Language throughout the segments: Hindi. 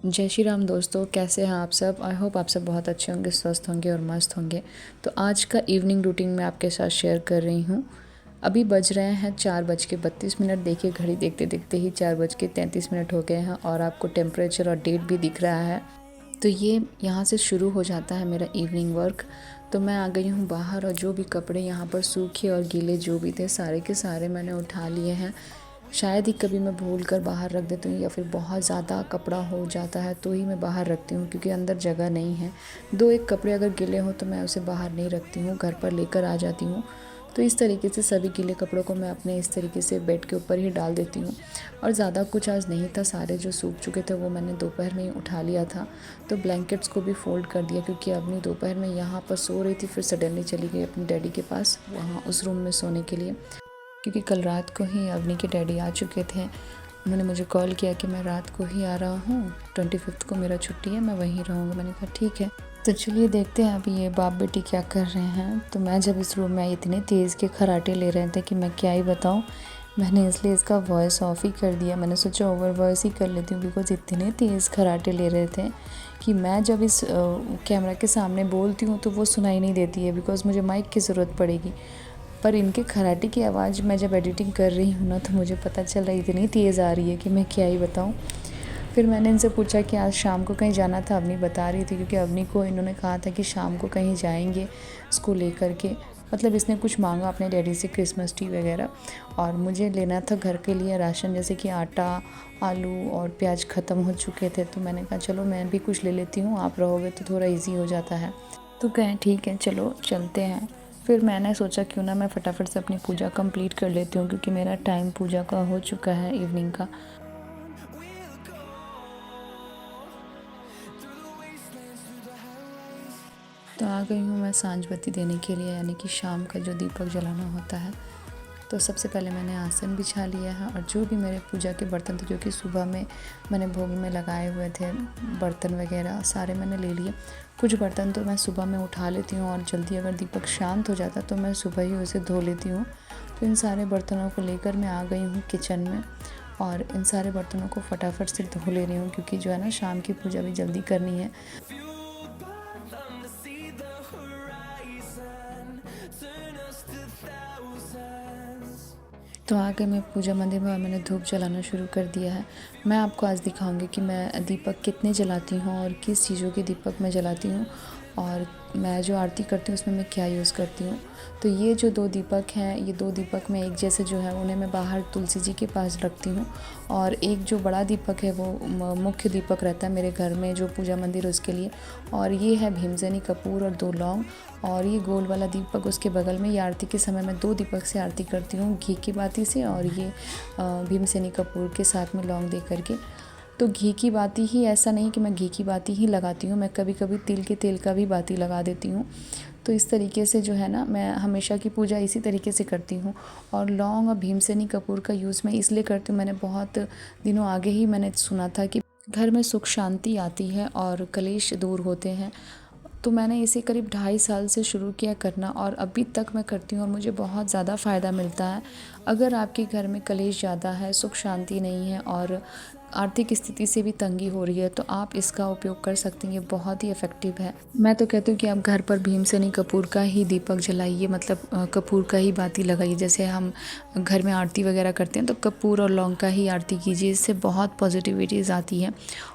जय श्री राम दोस्तों, कैसे हैं आप सब। आई होप आप सब बहुत अच्छे होंगे, स्वस्थ होंगे और मस्त होंगे। तो आज का इवनिंग रूटीन मैं आपके साथ शेयर कर रही हूँ। अभी बज रहे हैं 4:32। देखिए घड़ी देखते देखते ही 4:33 हो गए हैं और आपको टेम्परेचर और डेट भी दिख रहा है। तो ये यहाँ से शुरू हो जाता है मेरा इवनिंग वर्क। तो मैं आ गई हूँ बाहर और जो भी कपड़े यहाँ पर सूखे और गीले जो भी थे सारे के सारे मैंने उठा लिए हैं। शायद ही कभी मैं भूल कर बाहर रख देती हूँ या फिर बहुत ज़्यादा कपड़ा हो जाता है तो ही मैं बाहर रखती हूँ, क्योंकि अंदर जगह नहीं है। दो एक कपड़े अगर गीले हों तो मैं उसे बाहर नहीं रखती हूँ, घर पर लेकर आ जाती हूँ। तो इस तरीके से सभी गीले कपड़ों को मैं अपने इस तरीके से बेड के ऊपर ही डाल देती हूँ। और ज़्यादा कुछ आज नहीं था, सारे जो सूख चुके थे वो मैंने दोपहर में ही उठा लिया था। तो ब्लैंकेट्स को भी फ़ोल्ड कर दिया, क्योंकि अपनी दोपहर में यहाँ पर सो रही थी, फिर सडनली चली गई अपने डैडी के पास वहाँ उस रूम में सोने के लिए। क्योंकि कल रात को ही अवनी के डैडी आ चुके थे। उन्होंने मुझे कॉल किया कि मैं रात को ही आ रहा हूँ, 25 को मेरा छुट्टी है, मैं वहीं रहूँगा। मैंने कहा ठीक है। तो चलिए देखते हैं अभी ये बाप बेटी क्या कर रहे हैं। तो मैं जब इस रूम में आई, इतने तेज़ के खराटे ले रहे थे कि मैं क्या ही बताऊँ। मैंने इसलिए इसका वॉइस ऑफ ही कर दिया। मैंने सोचा ओवर वॉइस ही कर लेती हूँ, बिकॉज़ इतने तेज़ खराटे ले रहे थे कि मैं जब इस कैमरा के सामने बोलती हूँ तो वो सुनाई नहीं देती है, बिकॉज़ मुझे माइक की ज़रूरत पड़ेगी। पर इनके खराटे की आवाज़ मैं जब एडिटिंग कर रही हूँ ना, तो मुझे पता चल रहा है इतनी तेज़ आ रही है कि मैं क्या ही बताऊँ। फिर मैंने इनसे पूछा कि आज शाम को कहीं जाना था। अवनी बता रही थी, क्योंकि अवनी को इन्होंने कहा था कि शाम को कहीं जाएंगे इसको लेकर के। मतलब इसने कुछ मांगा अपने डैडी से, क्रिसमस ट्री वगैरह। और मुझे लेना था घर के लिए राशन, जैसे कि आटा, आलू और प्याज ख़त्म हो चुके थे। तो मैंने कहा चलो मैं भी कुछ ले लेती हूँ, आप रहोगे तो थोड़ा ईजी हो जाता है। तो कहें ठीक है चलो चलते हैं। फिर मैंने सोचा क्यों ना मैं फटाफट से अपनी पूजा कंप्लीट कर लेती हूँ, क्योंकि मेरा टाइम पूजा का हो चुका है इवनिंग का। तो आ गई हूँ मैं सांझ बत्ती देने के लिए, यानी कि शाम का जो दीपक जलाना होता है। तो सबसे पहले मैंने आसन बिछा लिया है और जो भी मेरे पूजा के बर्तन थे, जो कि सुबह में मैंने भोग में लगाए हुए थे, बर्तन वगैरह सारे मैंने ले लिए। कुछ बर्तन तो मैं सुबह में उठा लेती हूँ और जल्दी अगर दीपक शांत हो जाता तो मैं सुबह ही उसे धो लेती हूँ। तो इन सारे बर्तनों को लेकर मैं आ गई हूँ किचन में और इन सारे बर्तनों को फटाफट से धो ले रही हूँ, क्योंकि जो है ना शाम की पूजा भी जल्दी करनी है। तो आ गए मैं पूजा मंदिर में और मैंने धूप जलाना शुरू कर दिया है। मैं आपको आज दिखाऊंगी कि मैं दीपक कितने जलाती हूँ और किस चीज़ों के दीपक मैं जलाती हूँ, और मैं जो आरती करती हूँ उसमें मैं क्या यूज़ करती हूँ। तो ये जो दो दीपक हैं, ये दो दीपक में एक जैसे जो है उन्हें मैं बाहर तुलसी जी के पास रखती हूँ। और एक जो बड़ा दीपक है वो मुख्य दीपक रहता है मेरे घर में, जो पूजा मंदिर उसके लिए। और ये है भीमसेनी कपूर और 2 लौंग। और ये गोल वाला दीपक उसके बगल में। ये आरती के समय मैं 2 दीपक से आरती करती हूँ, घी की बाती से और ये भीमसेनी कपूर के साथ में लौंग दे करके। तो घी की बाती ही, ऐसा नहीं कि मैं घी की बाती ही लगाती हूँ, मैं कभी कभी तिल के तेल का भी बाती लगा देती हूँ। तो इस तरीके से जो है ना, मैं हमेशा की पूजा इसी तरीके से करती हूँ। और लौंग और भीमसेनी कपूर का यूज़ मैं इसलिए करती हूँ, मैंने बहुत दिनों आगे ही मैंने सुना था कि घर में सुख शांति आती है और कलेश दूर होते हैं। तो मैंने इसे करीब 2.5 साल से शुरू किया करना और अभी तक मैं करती हूँ और मुझे बहुत ज़्यादा फ़ायदा मिलता है। अगर आपके घर में कलेश ज़्यादा है, सुख शांति नहीं है और आर्थिक स्थिति से भी तंगी हो रही है, तो आप इसका उपयोग कर सकती हैं। ये बहुत ही इफ़ेक्टिव है। मैं तो कहती हूँ कि आप घर पर भीमसेनी कपूर का ही दीपक जलाइए, मतलब कपूर का ही बाती लगाइए। जैसे हम घर में आरती वगैरह करते हैं तो कपूर और लौंग का ही आरती कीजिए, इससे बहुत पॉजिटिविटीज़ आती है।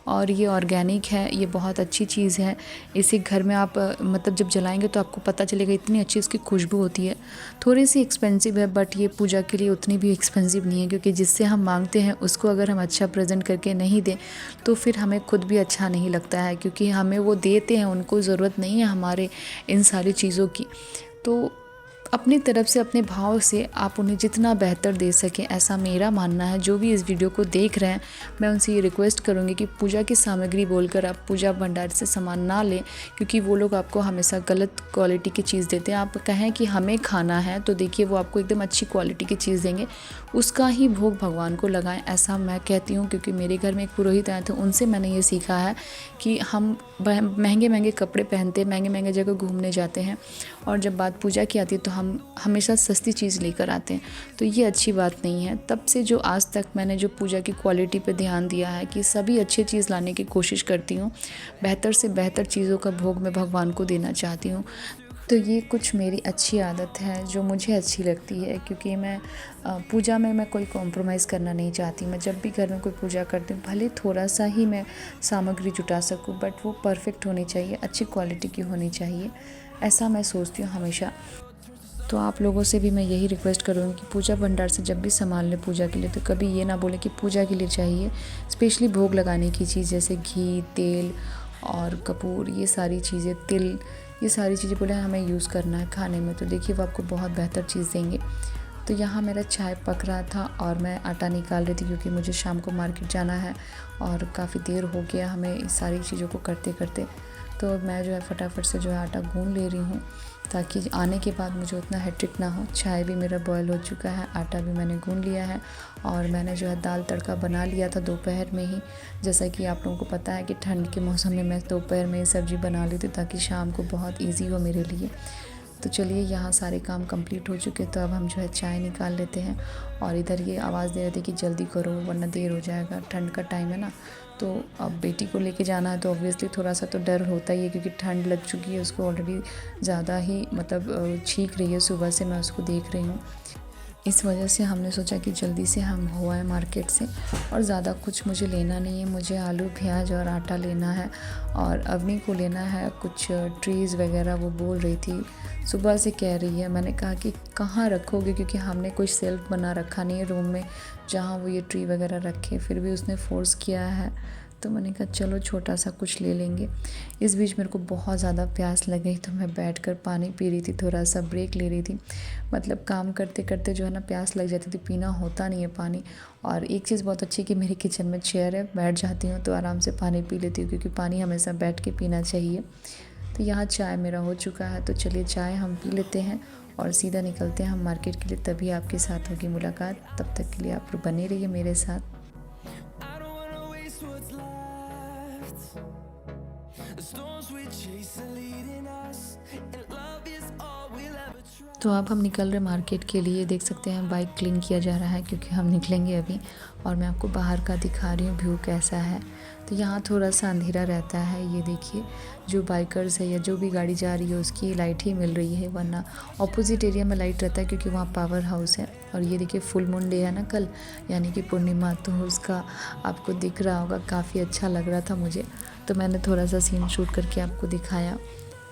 और ये ऑर्गेनिक है, ये बहुत अच्छी चीज़ है। इसे घर में आप मतलब जब जलाएंगे तो आपको पता चलेगा, इतनी अच्छी इसकी खुशबू होती है। थोड़ी सी एक्सपेंसिव है, बट ये पूजा के लिए उतनी भी एक्सपेंसिव नहीं है, क्योंकि जिससे हम मांगते हैं उसको अगर हम अच्छा प्रेजेंट करके नहीं दें तो फिर हमें खुद भी अच्छा नहीं लगता है, क्योंकि हमें वो देते हैं, उनको ज़रूरत नहीं है हमारे इन सारी चीज़ों की। तो अपनी तरफ से, अपने भाव से आप उन्हें जितना बेहतर दे सकें, ऐसा मेरा मानना है। जो भी इस वीडियो को देख रहे हैं, मैं उनसे ये रिक्वेस्ट करूँगी कि पूजा की सामग्री बोलकर आप पूजा भंडार से सामान ना लें, क्योंकि वो लोग आपको हमेशा गलत क्वालिटी की चीज़ देते हैं। आप कहें कि हमें खाना है तो देखिए वो आपको एकदम अच्छी क्वालिटी की चीज़ देंगे, उसका ही भोग भगवान को लगाएं, ऐसा मैं कहती हूँ। क्योंकि मेरे घर में एक पुरोहित आए थे, उनसे मैंने ये सीखा है कि हम महंगे महंगे कपड़े पहनते हैं, महंगे महंगे जगह घूमने जाते हैं, और जब बात पूजा की आती है तो हम हमेशा सस्ती चीज़ लेकर आते हैं, तो ये अच्छी बात नहीं है। तब से जो आज तक मैंने जो पूजा की क्वालिटी पे ध्यान दिया है कि सभी अच्छी चीज़ लाने की कोशिश करती हूँ, बेहतर से बेहतर चीज़ों का भोग मैं भगवान को देना चाहती हूँ। तो ये कुछ मेरी अच्छी आदत है जो मुझे अच्छी लगती है, क्योंकि मैं पूजा में मैं कोई कॉम्प्रोमाइज़ करना नहीं चाहती। मैं जब भी घर में कोई पूजा करती हूँ, भले थोड़ा सा ही मैं सामग्री जुटा सकूँ, बट वो परफेक्ट होनी चाहिए, अच्छी क्वालिटी की होनी चाहिए, ऐसा मैं सोचती हूँ हमेशा। तो आप लोगों से भी मैं यही रिक्वेस्ट करूँगी कि पूजा भंडार से जब भी सामान लें पूजा के लिए, तो कभी ये ना बोलें कि पूजा के लिए चाहिए। स्पेशली भोग लगाने की चीज़ जैसे घी, तेल और कपूर, ये सारी चीज़ें, तिल, ये सारी चीज़ें बोले हमें यूज़ करना है खाने में, तो देखिए वो आपको बहुत बेहतर चीज़ देंगे। तो यहाँ मेरा चाय पक रहा था और मैं आटा निकाल रही थी, क्योंकि मुझे शाम को मार्केट जाना है और काफ़ी देर हो गया हमें इस सारी चीज़ों को करते करते। तो मैं जो है फटाफट से जो है आटा गूँध ले रही हूँ, ताकि आने के बाद मुझे उतना हेक्टिक ना हो। चाय भी मेरा बॉयल हो चुका है, आटा भी मैंने गूँध लिया है और मैंने जो है दाल तड़का बना लिया था दोपहर में ही। जैसा कि आप लोगों को पता है कि ठंड के मौसम में मैं दोपहर में ही सब्ज़ी बना लेती हूँ, ताकि शाम को बहुत ईज़ी हो मेरे लिए। तो चलिए, यहाँ सारे काम कंप्लीट हो चुके, तो अब हम जो है चाय निकाल लेते हैं। और इधर ये आवाज़ दे रहे थे कि जल्दी करो वरना देर हो जाएगा, ठंड का टाइम है ना। तो अब बेटी को लेके जाना है, तो ऑब्वियसली थोड़ा सा तो डर होता ही है, क्योंकि ठंड लग चुकी है उसको ऑलरेडी, ज़्यादा ही मतलब छींक रही है, सुबह से मैं उसको देख रही हूँ। इस वजह से हमने सोचा कि जल्दी से हम हो आए मार्केट से, और ज़्यादा कुछ मुझे लेना नहीं है। मुझे आलू, प्याज और आटा लेना है, और अवनी को लेना है कुछ ट्रीज़ वगैरह। वो बोल रही थी, सुबह से कह रही है, मैंने कहा कि कहाँ रखोगे, क्योंकि हमने कोई सेल्फ बना रखा नहीं है रूम में जहाँ वो ये ट्री वगैरह रखे। फिर भी उसने फ़ोर्स किया है, तो मैंने कहा चलो छोटा सा कुछ ले लेंगे। इस बीच मेरे को बहुत ज़्यादा प्यास लग गई, तो मैं बैठकर पानी पी रही थी, थोड़ा सा ब्रेक ले रही थी। मतलब काम करते करते जो है ना प्यास लग जाती थी, पीना होता नहीं है पानी। और एक चीज़ बहुत अच्छी कि मेरे किचन में चेयर है, बैठ जाती हूँ तो आराम से पानी पी लेती हूँ, क्योंकि पानी हमेशा बैठ के पीना चाहिए। तो यहाँ चाय मेरा हो चुका है, तो चलिए चाय हम पी लेते हैं और सीधा निकलते हैं हम मार्केट के लिए। तभी आपके साथ होगी मुलाकात, तब तक के लिए आप बने रहिए मेरे साथ। तो अब हम निकल रहे मार्केट के लिए। देख सकते हैं बाइक क्लीन किया जा रहा है, क्योंकि हम निकलेंगे अभी। और मैं आपको बाहर का दिखा रही हूँ व्यू कैसा है। तो यहाँ थोड़ा सा अंधेरा रहता है, ये देखिए जो बाइकर्स है या जो भी गाड़ी जा रही है उसकी लाइट ही मिल रही है, वरना ऑपोजिट एरिया में लाइट रहता है, क्योंकि वहाँ पावर हाउस है। और ये देखिए फुल मून डे है ना कल, यानी कि पूर्णिमा, तो उसका आपको दिख रहा होगा, काफ़ी अच्छा लग रहा था मुझे, तो मैंने थोड़ा सा सीन शूट करके आपको दिखाया।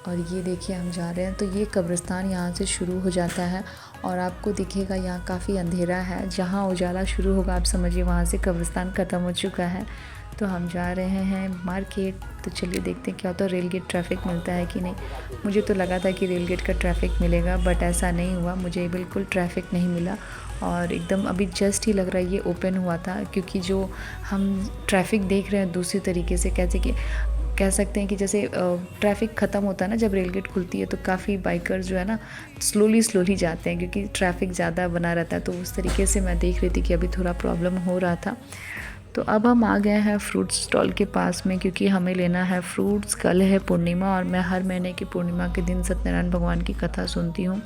और ये देखिए हम जा रहे हैं, तो ये कब्रिस्तान यहाँ से शुरू हो जाता है, और आपको दिखेगा यहाँ काफ़ी अंधेरा है। जहाँ उजाला शुरू होगा आप समझिए वहाँ से कब्रिस्तान ख़त्म हो चुका है। तो हम जा रहे हैं मार्केट। तो चलिए देखते हैं क्या होता है, रेल गेट ट्रैफिक मिलता है कि नहीं। मुझे तो लगा था कि रेल गेट का ट्रैफिक मिलेगा, बट ऐसा नहीं हुआ, मुझे बिल्कुल ट्रैफिक नहीं मिला। और एकदम अभी जस्ट ही लग रहा है ये ओपन हुआ था, क्योंकि जो हम ट्रैफिक देख रहे हैं दूसरी तरीके से, कैसे कि कह सकते हैं कि जैसे ट्रैफिक ख़त्म होता है ना जब रेल गेट खुलती है, तो काफ़ी बाइकर्स जो है ना स्लोली जाते हैं, क्योंकि ट्रैफिक ज़्यादा बना रहता है। तो उस तरीके से मैं देख रही थी कि अभी थोड़ा प्रॉब्लम हो रहा था। तो अब हम आ गए हैं फ्रूट स्टॉल के पास में, क्योंकि हमें लेना है फ्रूट्स। कल है पूर्णिमा, और मैं हर महीने की पूर्णिमा के दिन सत्यनारायण भगवान की कथा सुनती हूँ।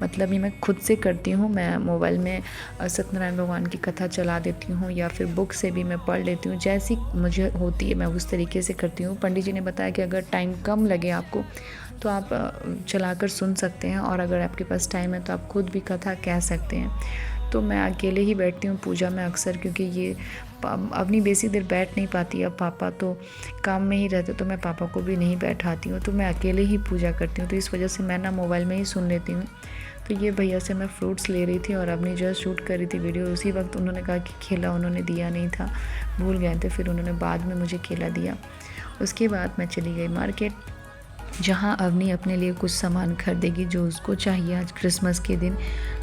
मतलब ये मैं खुद से करती हूँ, मैं मोबाइल में सत्यनारायण भगवान की कथा चला देती हूँ, या फिर बुक से भी मैं पढ़ लेती हूँ, जैसी मुझे होती है मैं उस तरीके से करती हूँ। पंडित जी ने बताया कि अगर टाइम कम लगे आपको तो आप चलाकर सुन सकते हैं, और अगर आपके पास टाइम है तो आप खुद भी कथा कह सकते हैं। तो मैं अकेले ही बैठती हूँ पूजा में अक्सर, क्योंकि ये अपनी बेसी देर बैठ नहीं पाती। अब पापा तो काम में ही रहते, तो मैं पापा को भी नहीं बैठाती हूँ, तो मैं अकेले ही पूजा करती हूँ। तो इस वजह से मैं ना मोबाइल में ही सुन लेती हूँ। तो ये भैया से मैं फ्रूट्स ले रही थी, और अपनी जो है शूट कर रही थी वीडियो। उसी वक्त उन्होंने कहा कि केला उन्होंने दिया नहीं था, भूल गए थे, फिर उन्होंने बाद में मुझे केला दिया। उसके बाद मैं चली गई मार्केट, जहाँ अवनी अपने लिए कुछ सामान खरीदेगी जो उसको चाहिए आज क्रिसमस के दिन।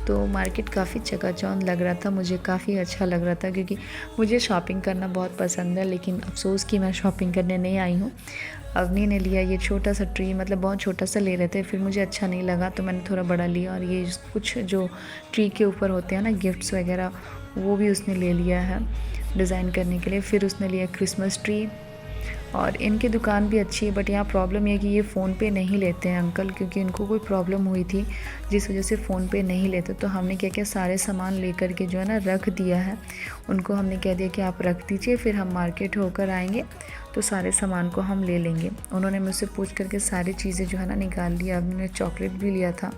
तो मार्केट काफ़ी चकाचौंध लग रहा था, मुझे काफ़ी अच्छा लग रहा था, क्योंकि मुझे शॉपिंग करना बहुत पसंद है। लेकिन अफसोस कि मैं शॉपिंग करने नहीं आई हूँ। अवनी ने लिया ये छोटा सा ट्री, मतलब बहुत छोटा सा ले रहे थे, फिर मुझे अच्छा नहीं लगा तो मैंने थोड़ा बड़ा लिया। और ये कुछ जो ट्री के ऊपर होते हैं ना गिफ्ट्स वगैरह, वो भी उसने ले लिया है डिज़ाइन करने के लिए। फिर उसने लिया क्रिसमस ट्री, और इनकी दुकान भी अच्छी है, बट यहाँ प्रॉब्लम ये है कि ये फ़ोन पे नहीं लेते हैं अंकल, क्योंकि इनको कोई प्रॉब्लम हुई थी जिस वजह से फ़ोन पे नहीं लेते। तो हमने क्या किया, सारे सामान लेकर के जो है ना रख दिया है। उनको हमने कह दिया कि आप रख दीजिए, फिर हम मार्केट होकर आएंगे तो सारे सामान को हम ले लेंगे। उन्होंने मुझसे पूछ करके सारी चीज़ें जो है ना निकाल लिया। अब मैंने चॉकलेट भी लिया था,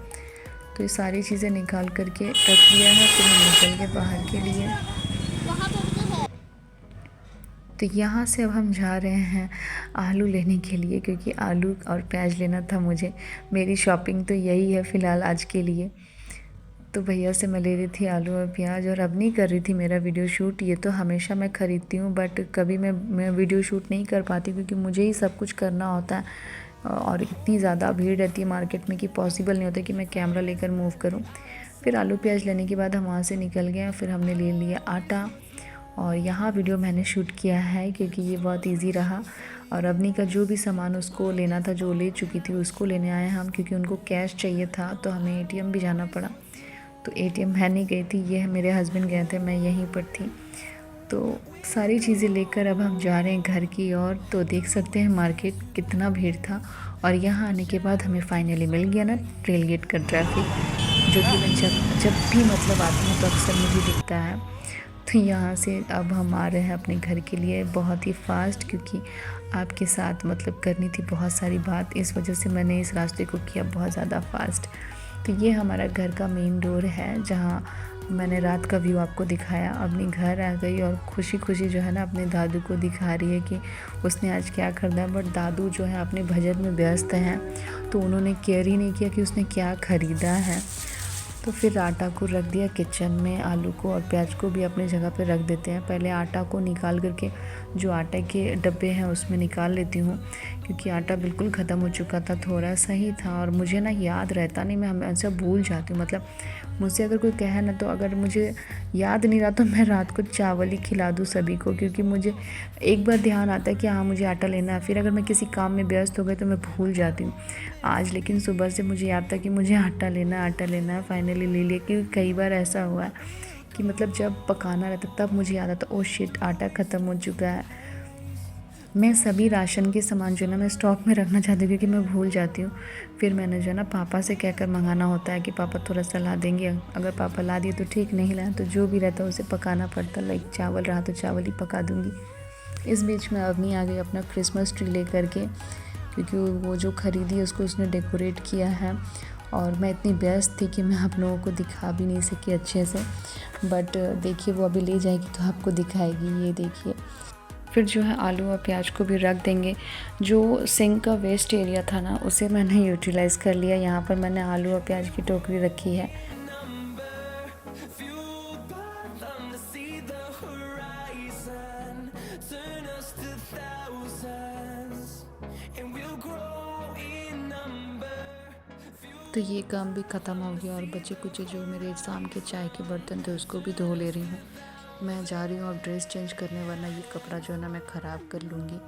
तो ये सारी चीज़ें निकाल करके रख लिया है। फिर हम निकल गए बाहर के लिए। तो यहाँ से अब हम जा रहे हैं आलू लेने के लिए, क्योंकि आलू और प्याज लेना था मुझे। मेरी शॉपिंग तो यही है फ़िलहाल आज के लिए। तो भैया से मैं ले रही थी आलू और प्याज, और अब नहीं कर रही थी मेरा वीडियो शूट। ये तो हमेशा मैं ख़रीदती हूँ, बट कभी मैं वीडियो शूट नहीं कर पाती, क्योंकि मुझे ही सब कुछ करना होता है और इतनी ज़्यादा भीड़ रहती है मार्केट में कि पॉसिबल नहीं होता कि मैं कैमरा लेकर मूव करूँ। फिर आलू प्याज लेने के बाद हम वहाँ से निकल गए। फिर हमने ले लिया आटा, और यहाँ वीडियो मैंने शूट किया है क्योंकि ये बहुत इजी रहा। और अवनी का जो भी सामान उसको लेना था, जो ले चुकी थी, उसको लेने आए हम, क्योंकि उनको कैश चाहिए था। तो हमें एटीएम भी जाना पड़ा। तो एटीएम मैं नहीं गई थी, ये मेरे हस्बैंड गए थे, मैं यहीं पर थी। तो सारी चीज़ें लेकर अब हम जा रहे हैं घर की ओर। तो देख सकते हैं मार्केट कितना भीड़ था। और यहाँ आने के बाद हमें फाइनली मिल गया ना रेल गेट का ट्रैफिक, जो कि मैं जब भी मतलब आती हूँ तो अक्सर मुझे दिखता है। तो यहाँ से अब हम आ रहे हैं अपने घर के लिए बहुत ही फास्ट, क्योंकि आपके साथ मतलब करनी थी बहुत सारी बात, इस वजह से मैंने इस रास्ते को किया बहुत ज़्यादा फास्ट। तो ये हमारा घर का मेन डोर है, जहाँ मैंने रात का व्यू आपको दिखाया। अपनी घर आ गई और खुशी खुशी जो है ना अपने दादू को दिखा रही है कि उसने आज क्या खरीदा है। बट दादू जो है अपने भजन में व्यस्त हैं, तो उन्होंने केयर ही नहीं किया कि उसने क्या ख़रीदा है। तो फिर आटा को रख दिया किचन में, आलू को और प्याज को भी अपनी जगह पे रख देते हैं। पहले आटा को निकाल करके जो आटे के डब्बे हैं उसमें निकाल लेती हूँ, क्योंकि आटा बिल्कुल ख़त्म हो चुका था, थोड़ा सा ही था। और मुझे ना याद रहता नहीं, मैं हमेशा भूल जाती हूँ। मतलब मुझसे अगर कोई कहे ना, तो अगर मुझे याद नहीं रहा तो मैं रात को चावल ही खिला दूँ सभी को, क्योंकि मुझे एक बार ध्यान आता है कि हाँ मुझे आटा लेना है, फिर अगर मैं किसी काम में व्यस्त हो गई तो मैं भूल जाती हूँ। आज लेकिन सुबह से मुझे याद था कि मुझे आटा लेना है। फाइनली ले लिया, क्योंकि कई बार ऐसा हुआ है कि मतलब जब पकाना रहता तब मुझे याद आता ओ शिट आटा ख़त्म हो चुका है। मैं सभी राशन के सामान जो है ना मैं स्टॉक में रखना चाहती हूँ, क्योंकि मैं भूल जाती हूँ। फिर मैंने जो है ना पापा से कहकर मंगाना होता है कि पापा थोड़ा सा ला देंगे। अगर पापा ला दिए तो ठीक, नहीं लाए तो जो भी रहता है उसे पकाना पड़ता। लाइक चावल रहा तो चावल ही पका दूँगी। इस बीच में अवनी आ गई अपना क्रिसमस ट्री ले करके, क्योंकि वो जो ख़रीदी उसको उसने डेकोरेट किया है। और मैं इतनी व्यस्त थी कि मैं आप लोगों को दिखा भी नहीं सकी अच्छे से। बट देखिए वो अभी ले जाएगी तो आपको दिखाएगी, ये देखिए। फिर जो है आलू और प्याज को भी रख देंगे। जो सिंक का वेस्ट एरिया था ना, उसे मैंने यूटिलाइज़ कर लिया। यहाँ पर मैंने आलू और प्याज की टोकरी रखी है। तो ये काम भी ख़त्म हो गया, और बचे कुछ जो मेरे शाम के चाय के बर्तन थे उसको भी धो ले रही हूँ। मैं जा रही हूँ अब ड्रेस चेंज करने, वरना ये कपड़ा जो है ना मैं ख़राब कर लूँगी।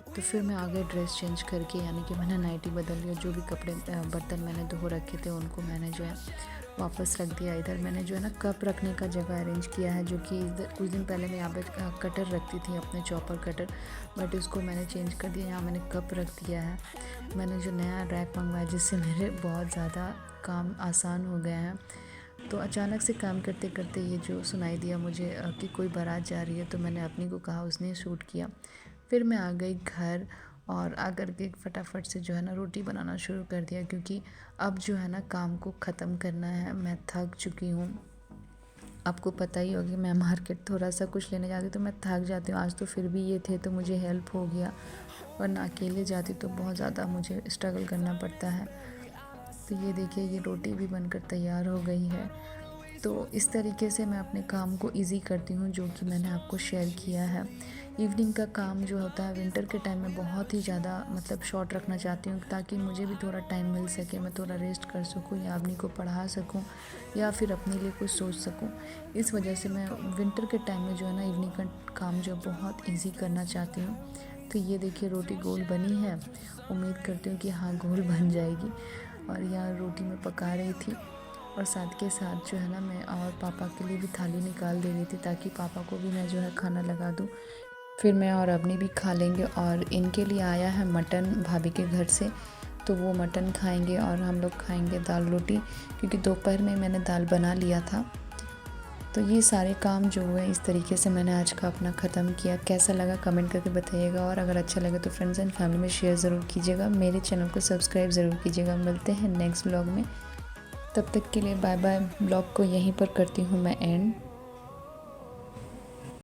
तो फिर मैं आ गई ड्रेस चेंज करके, यानी कि मैंने नाइटी बदल लिया। जो भी कपड़े बर्तन मैंने धो रखे थे उनको मैंने जो है वापस रख दिया। इधर मैंने जो है ना कप रखने का जगह अरेंज किया है, जो कि इधर कुछ दिन पहले मैं यहाँ पर कटर रखती थी, अपने चॉपर कटर, बट उसको मैंने चेंज कर दिया। यहाँ मैंने कप रख दिया है। मैंने जो नया रैक मंगवाया, जिससे मेरे बहुत ज़्यादा काम आसान हो गया है। तो अचानक से काम करते करते ये जो सुनाई दिया मुझे कि कोई बारात जा रही है, तो मैंने अपनी को कहा, उसने शूट किया। फिर मैं आ गई घर, और आकर के फटाफट से जो है ना रोटी बनाना शुरू कर दिया, क्योंकि अब जो है ना काम को ख़त्म करना है। मैं थक चुकी हूँ, आपको पता ही होगी। मैं मार्केट थोड़ा सा कुछ लेने जाती तो मैं थक जाती हूँ। आज तो फिर भी ये थे तो मुझे हेल्प हो गया, वरना अकेले जाती तो बहुत ज़्यादा मुझे स्ट्रगल करना पड़ता है। तो ये देखिए, ये रोटी भी बनकर तैयार हो गई है। तो इस तरीके से मैं अपने काम को इजी करती हूँ, जो कि मैंने आपको शेयर किया है। इवनिंग का काम जो होता है विंटर के टाइम में बहुत ही ज़्यादा मतलब शॉर्ट रखना चाहती हूँ, ताकि मुझे भी थोड़ा टाइम मिल सके, मैं थोड़ा रेस्ट कर सकूँ, या अपनी को पढ़ा सकूँ, या फिर अपने लिए कुछ सोच सकूँ। इस वजह से मैं विंटर के टाइम में जो है ना इवनिंग का काम जो बहुत ईजी करना चाहती हूँ। तो ये देखिए रोटी गोल बनी है, उम्मीद करती हूँ कि हाँ गोल बन जाएगी। और यहाँ रोटी मैं पका रही थी, और साथ के साथ जो है ना मैं और पापा के लिए भी थाली निकाल दे रही थी, ताकि पापा को भी मैं जो है खाना लगा दूँ। फिर मैं और अवनी भी खा लेंगे। और इनके लिए आया है मटन भाभी के घर से, तो वो मटन खाएंगे और हम लोग खाएंगे दाल रोटी, क्योंकि दोपहर में मैंने दाल बना लिया था। तो ये सारे काम जो हुए इस तरीके से मैंने आज का अपना ख़त्म किया। कैसा लगा कमेंट करके बताइएगा, और अगर अच्छा लगे तो फ्रेंड्स एंड फैमिली में शेयर ज़रूर कीजिएगा। मेरे चैनल को सब्सक्राइब ज़रूर कीजिएगा। मिलते हैं नेक्स्ट व्लॉग में, तब तक के लिए बाय बाय। ब्लॉग को यहीं पर करती हूँ मैं एंड।